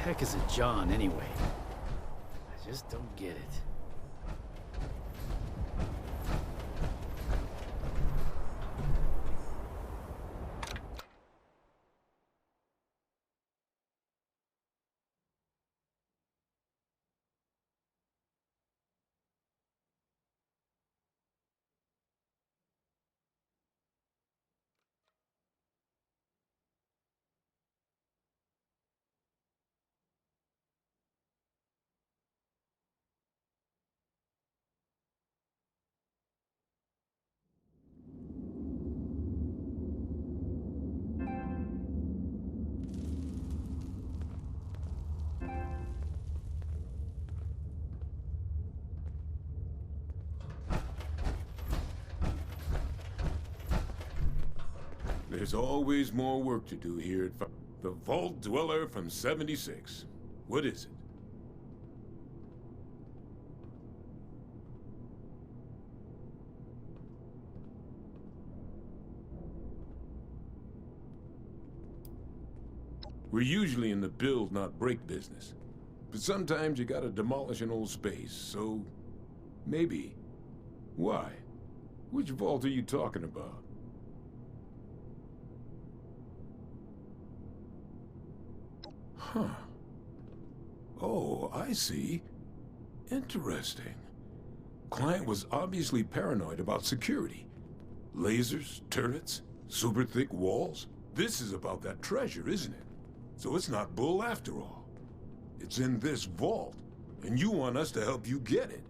heck is a John anyway? I just don't get it. There's always more work to do here at the Vault Dweller from 76. What is it? We're usually in the build, not break business. But sometimes you gotta demolish an old space, so... maybe. Why? Which vault are you talking about? Huh. Oh, I see. Interesting. Client was obviously paranoid about security. Lasers, turrets, super thick walls. This is about that treasure, isn't it? So it's not bull after all. It's in this vault, and you want us to help you get it.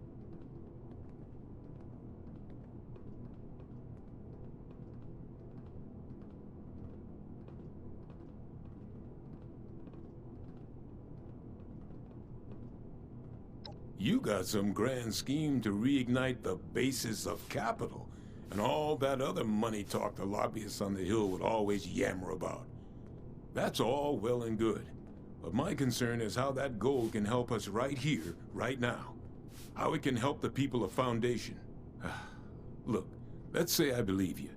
You got some grand scheme to reignite the basis of capital, and all that other money talk the lobbyists on the Hill would always yammer about. That's all well and good, but my concern is how that gold can help us right here, right now. How it can help the people of Foundation. Look, let's say I believe you.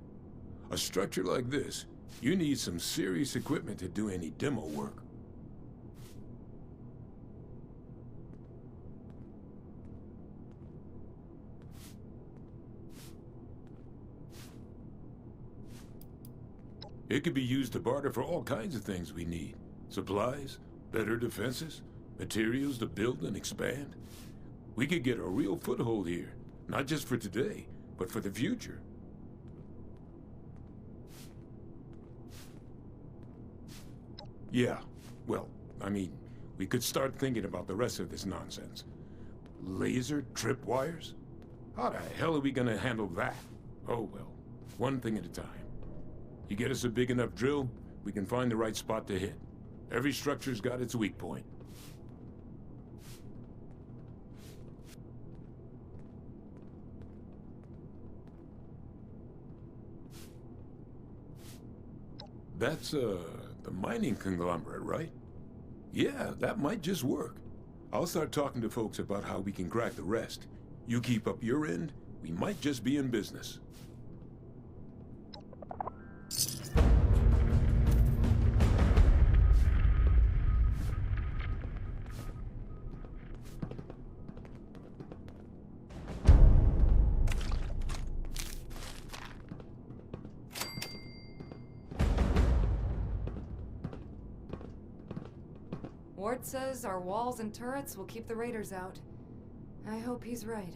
A structure like this, you need some serious equipment to do any demo work. It could be used to barter for all kinds of things we need. Supplies, better defenses, materials to build and expand. We could get a real foothold here, not just for today, but for the future. Yeah, well, I mean, we could start thinking about the rest of this nonsense. Laser tripwires? How the hell are we gonna handle that? Oh well, one thing at a time. You get us a big enough drill, we can find the right spot to hit. Every structure's got its weak point. That's, the mining conglomerate, right? Yeah, that might just work. I'll start talking to folks about how we can crack the rest. You keep up your end, we might just be in business. Ward says our walls and turrets will keep the raiders out. I hope he's right.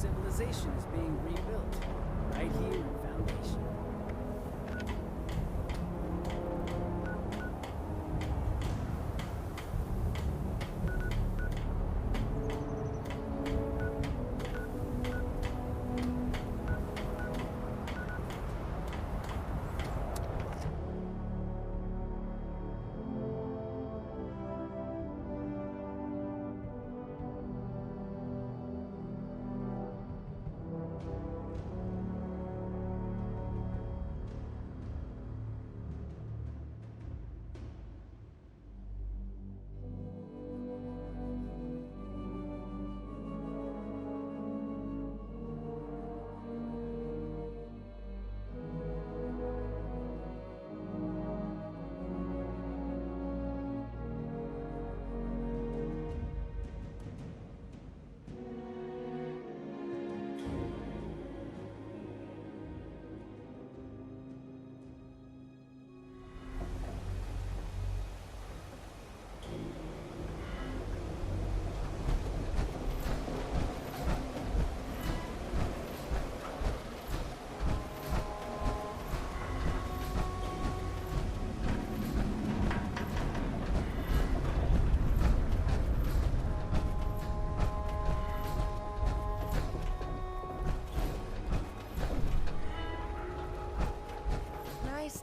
civilization is being rebuilt, right here in Foundation.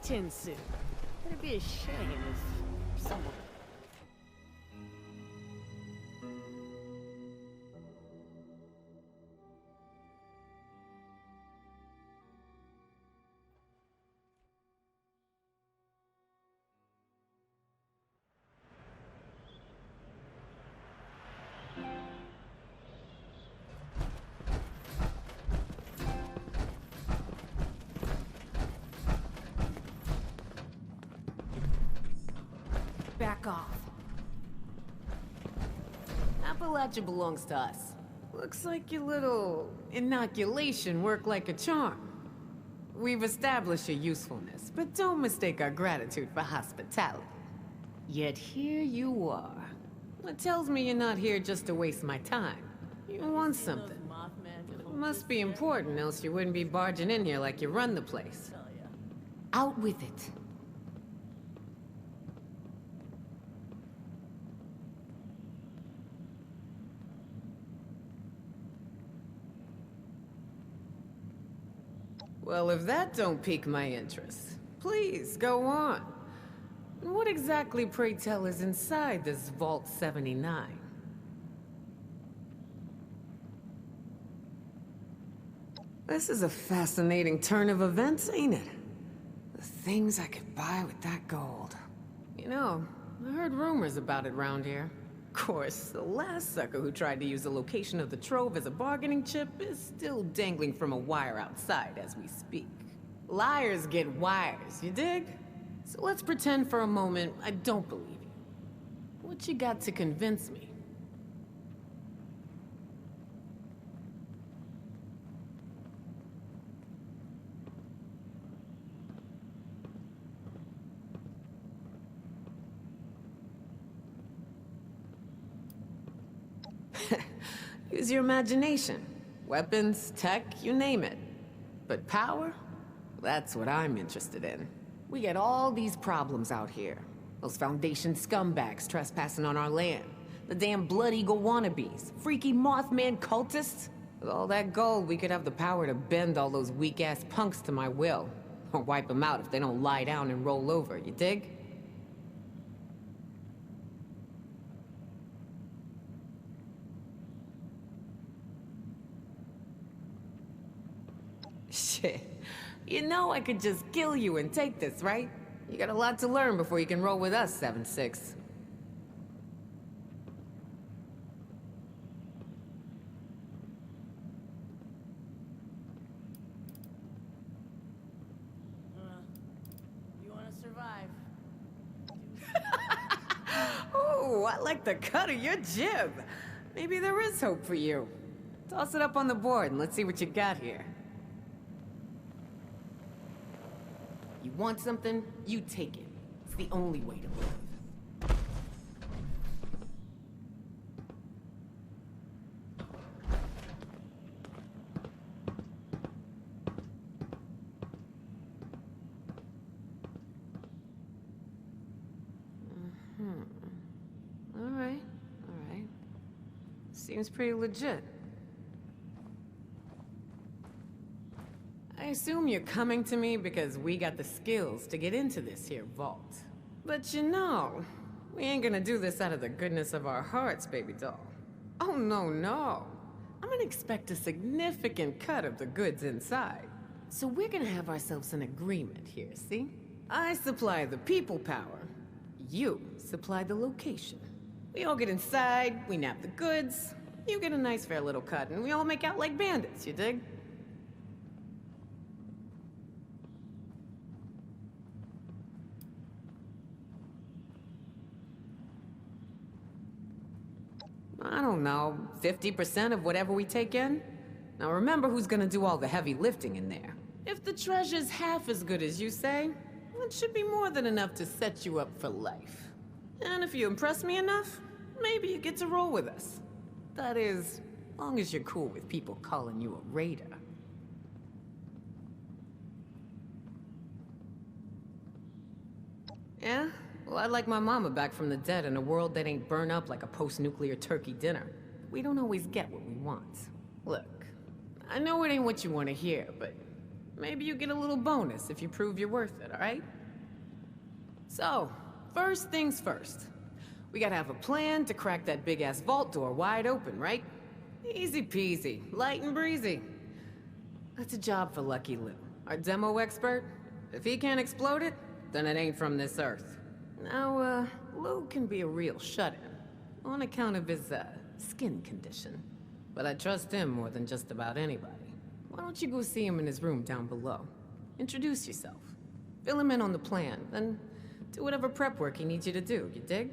Tin suit. It'd be a shame if someone... Back off. Appalachia belongs to us. Looks like your little inoculation worked like a charm. We've established your usefulness, but don't mistake our gratitude for hospitality. Yet here you are. It tells me you're not here just to waste my time. You want something. It must be important, else you wouldn't be barging in here like you run the place. Out with it. Well, if that don't pique my interest, please, go on. What exactly, pray tell, is inside this Vault 79? This is a fascinating turn of events, ain't it? The things I could buy with that gold. You know, I heard rumors about it round here. Of course, the last sucker who tried to use the location of the trove as a bargaining chip is still dangling from a wire outside as we speak. Liars get wires, you dig? So let's pretend for a moment I don't believe you. What you got to convince me? Use your imagination. Weapons, tech, you name it. But power? That's what I'm interested in. We get all these problems out here. Those Foundation scumbags trespassing on our land. The damn Blood Eagle wannabes. Freaky Mothman cultists. With all that gold, we could have the power to bend all those weak-ass punks to my will. Or wipe them out if they don't lie down and roll over, you dig? Shit. You know I could just kill you and take this, right? You got a lot to learn before you can roll with us, 7-6. You want to survive? Ooh, I like the cut of your jib. Maybe there is hope for you. Toss it up on the board and let's see what you got here. You want something? You take it. It's the only way to live. Alright, alright. Seems pretty legit. I assume you're coming to me because we got the skills to get into this here vault. But you know, we ain't gonna do this out of the goodness of our hearts, baby doll. Oh, no, no. I'm gonna expect a significant cut of the goods inside. So we're gonna have ourselves an agreement here, see? I supply the people power. You supply the location. We all get inside, we nab the goods, you get a nice fair little cut, and we all make out like bandits, you dig? I don't know, 50% of whatever we take in? Now remember who's gonna do all the heavy lifting in there. If the treasure's half as good as you say, it should be more than enough to set you up for life. And if you impress me enough, maybe you get to roll with us. That is, long as you're cool with people calling you a raider. Yeah? Well, I'd like my mama back from the dead in a world that ain't burned up like a post-nuclear turkey dinner. We don't always get what we want. Look, I know it ain't what you want to hear, but maybe you get a little bonus if you prove you're worth it, alright? So, first things first. We gotta have a plan to crack that big-ass vault door wide open, right? Easy peasy, light and breezy. That's a job for Lucky Lou, our demo expert. If he can't explode it, then it ain't from this earth. Now, Lou can be a real shut-in, on account of his, skin condition. But I trust him more than just about anybody. Why don't you go see him in his room down below? Introduce yourself. Fill him in on the plan, then do whatever prep work he needs you to do, you dig?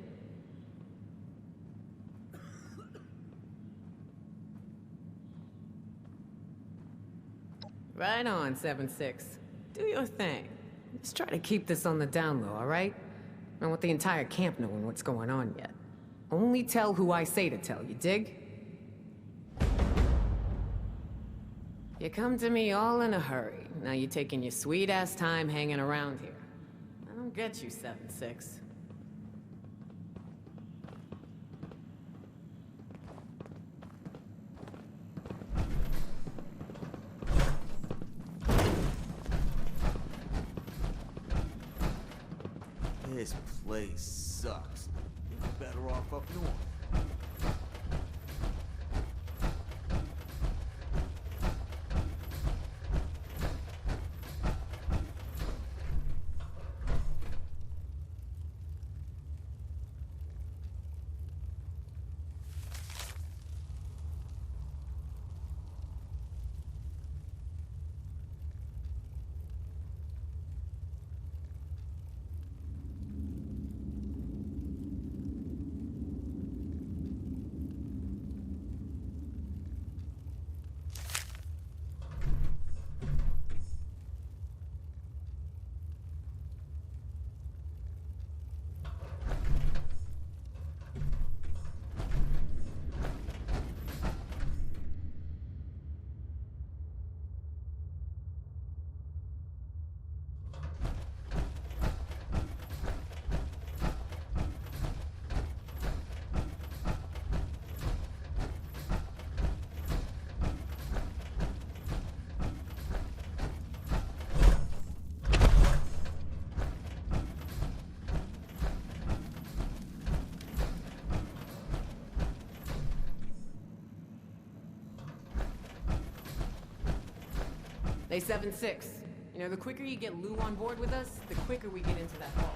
Right on, 7-6. Do your thing. Just try to keep this on the down low, alright? I don't want the entire camp knowing what's going on yet. Only tell who I say to tell, you dig? You come to me all in a hurry. Now you're taking your sweet-ass time hanging around here. I don't get you, 7-6. This place sucks. You're better off up north. Hey, 7-6. You know, the quicker you get Lou on board with us, the quicker we get into that vault.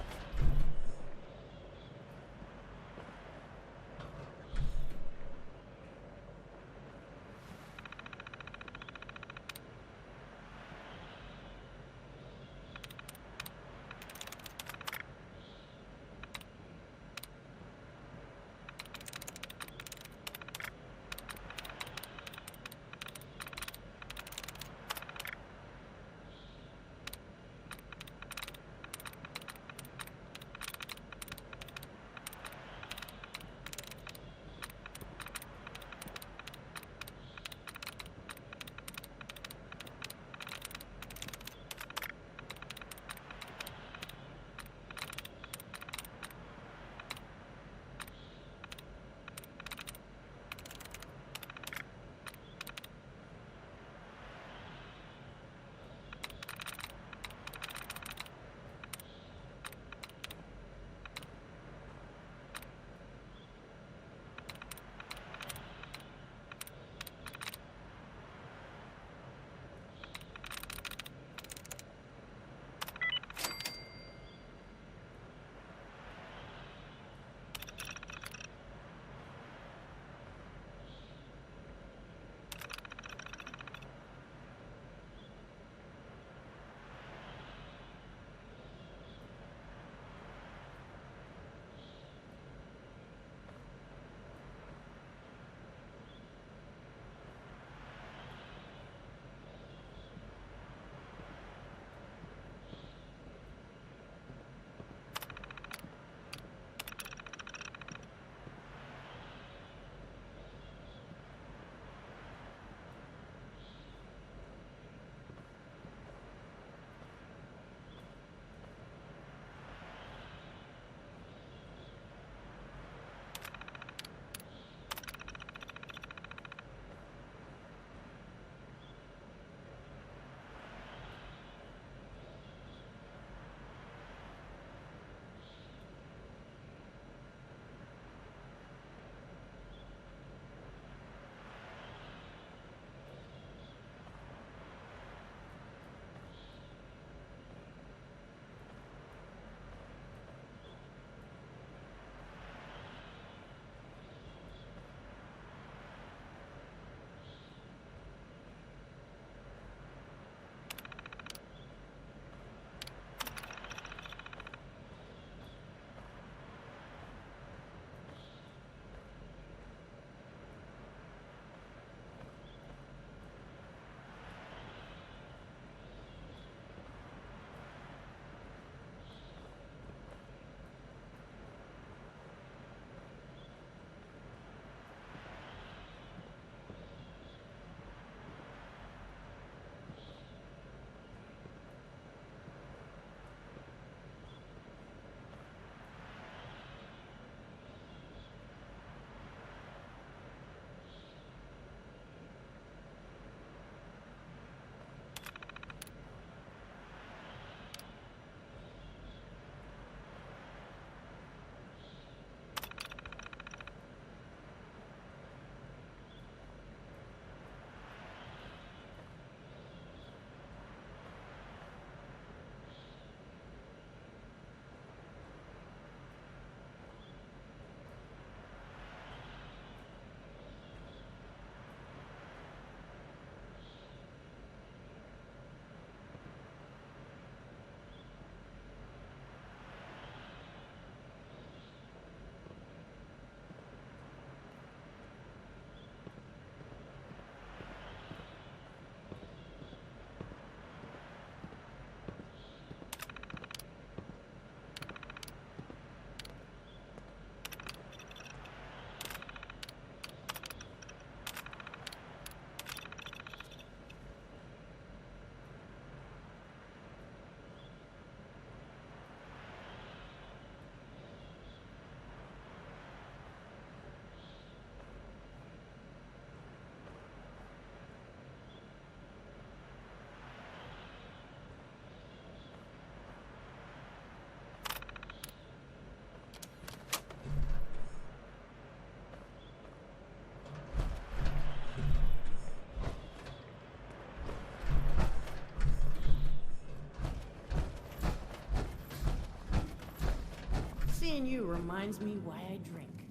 Seeing you reminds me why I drink.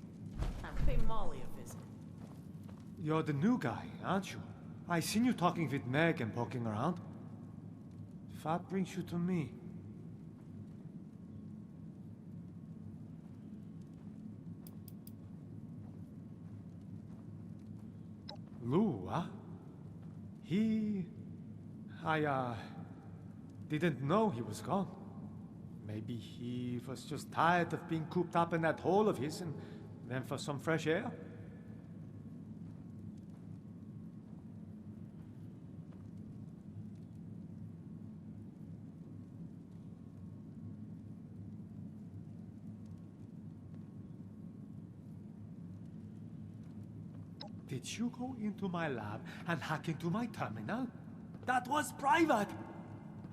Time to pay Molly a visit. You're the new guy, aren't you? I seen you talking with Meg and poking around. What brings you to me? Lou, huh? I didn't know he was gone. Maybe he was just tired of being cooped up in that hole of his and went for some fresh air? Did you go into my lab and hack into my terminal? That was private!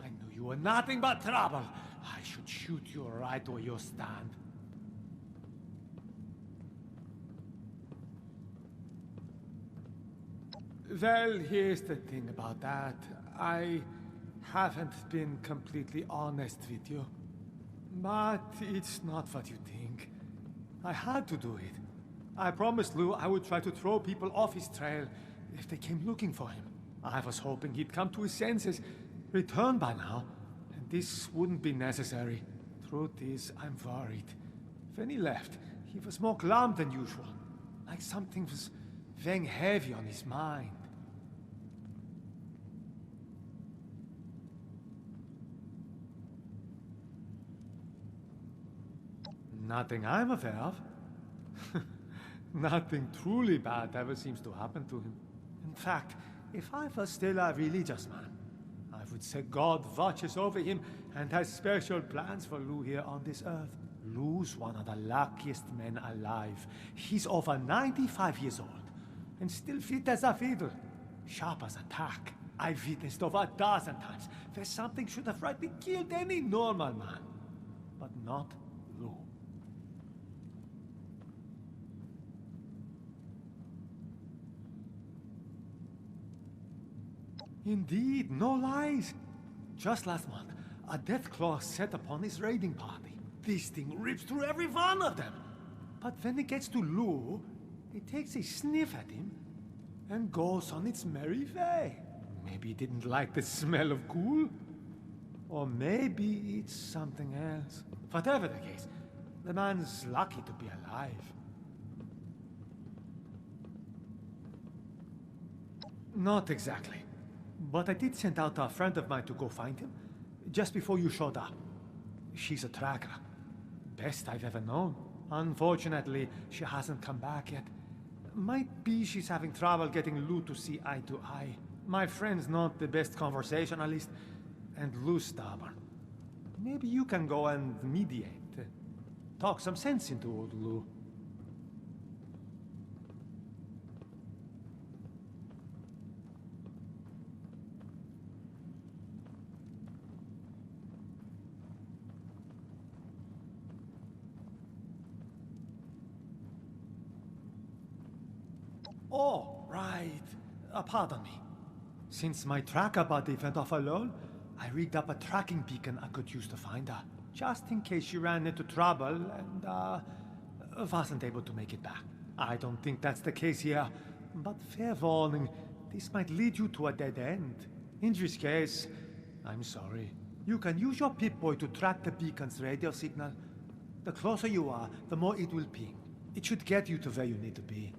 I knew you were nothing but trouble. I should shoot you right where you stand. Well, here's the thing about that. I haven't been completely honest with you. But it's not what you think. I had to do it. I promised Lou I would try to throw people off his trail if they came looking for him. I was hoping he'd come to his senses, return by now, and this wouldn't be necessary. Truth is, I'm worried. When he left, he was more glum than usual, like something was weighing heavy on his mind. Nothing I'm aware of. Nothing truly bad ever seems to happen to him. In fact, if I was still a religious man, I would say God watches over him and has special plans for Lou here on this earth. Lou's one of the luckiest men alive. He's over 95 years old and still fit as a fiddle. Sharp as a tack. I've witnessed over 1,000 times where something should have rightly killed any normal man. But not Lou. Indeed, no lies. Just last month, a death claw set upon his raiding party. This thing rips through every one of them. But when it gets to Lou, it takes a sniff at him and goes on its merry way. Maybe it didn't like the smell of ghoul. Or maybe it's something else. Whatever the case, the man's lucky to be alive. Not exactly. But I did send out a friend of mine to go find him, just before you showed up. She's a tracker. Best I've ever known. Unfortunately, she hasn't come back yet. Might be she's having trouble getting Lou to see eye to eye. My friend's not the best conversationalist, and Lou's stubborn. Maybe you can go and mediate. Talk some sense into old Lou. Oh, right. Pardon me. Since my tracker buddy went off alone, I rigged up a tracking beacon I could use to find her, just in case she ran into trouble and, wasn't able to make it back. I don't think that's the case here, but fair warning, this might lead you to a dead end. In this case, I'm sorry. You can use your Pip-Boy to track the beacon's radio signal. The closer you are, the more it will ping. It should get you to where you need to be.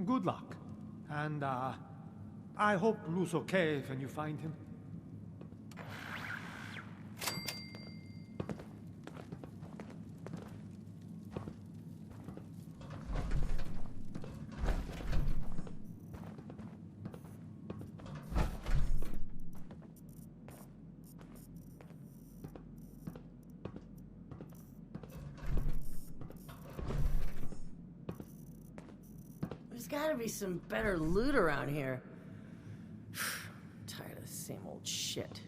Good luck. And, I hope Lou's okay when you find him. There's gotta be some better loot around here. Tired of the same old shit.